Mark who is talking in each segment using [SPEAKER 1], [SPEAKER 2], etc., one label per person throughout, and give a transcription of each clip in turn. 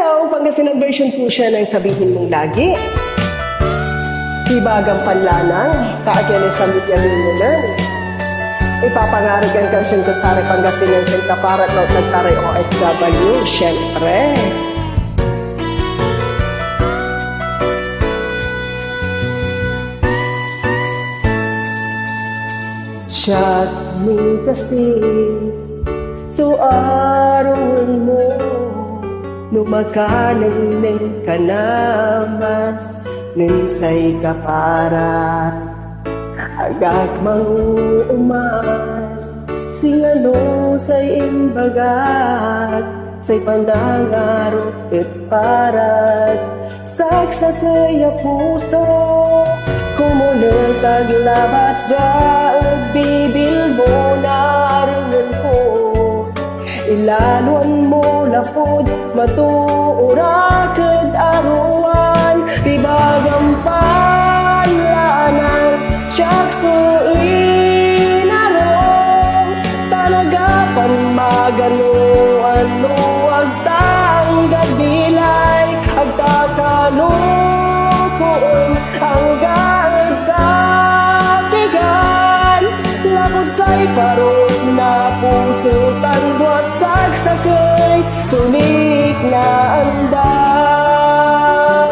[SPEAKER 1] Hello! Pangasinan version po siya ng sabihin mong lagi. Hibagang panlanang, kaagyan sa milyalunan. Ipapangarag ang karsyon ko sa Pangasinan sa kaparat laut ng saray OFW, syempre. Siyak ni kasi suaron mo numakaning kanamas ninsay kaparat agak manguman singano say imbagat say pandangarot et parat saksataya puso kumunod taglabat dyan bibil mo naringan ko ilaluan mo lapod matuurakad aruan ibagang panlanang siyakso inarong talagapan maganuan luwag tanggad bilay agtakalukon hanggang kapigan lapod sa'y parot na puso tanduat sagsakay sunik na andan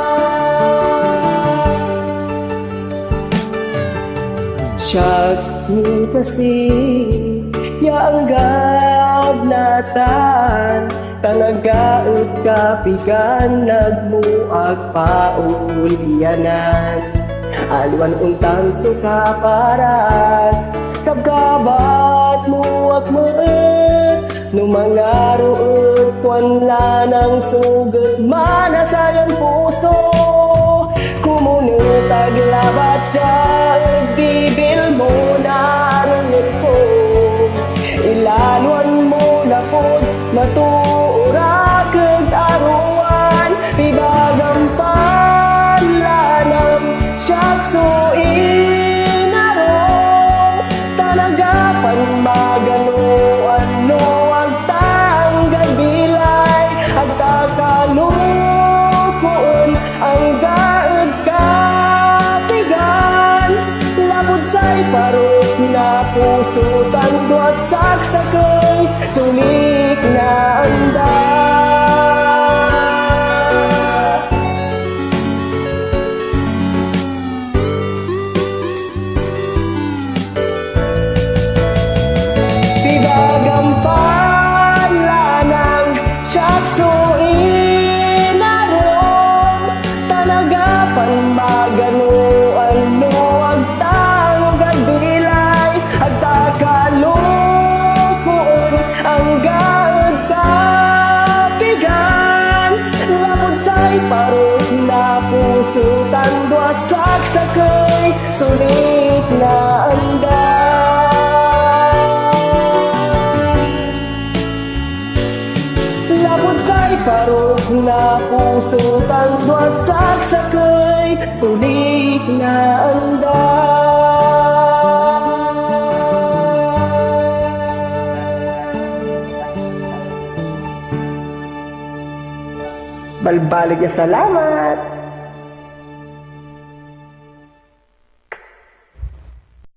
[SPEAKER 1] siyak ni kasi yaanggab natan tanagaot kapigan nagmuag paulyanan aluan untang suka parat kabgabat muak meet numangaruot tuan lanang sugat manasayan puso kumunot aglabat dyan bibil mo naringan ko ilaluan mo lapod matuurakad aruan ibagang panlanang siyakso inarong talagapan maganuan no ang tanggad bilay agtakalukon ang daad kapigan lapod sa'y parot na puso tanduat saksakay sulik na andan ibagang panlanang siyakso inarong talagapan maganuan luwag tanggad bilay agtakalukon hanggang kapigan lapod sa'y parot na puso tanduat saksakay sulit na andan lapod sa'y parot na puso tanduat saksakay sulit na andan balbalig ya salamat.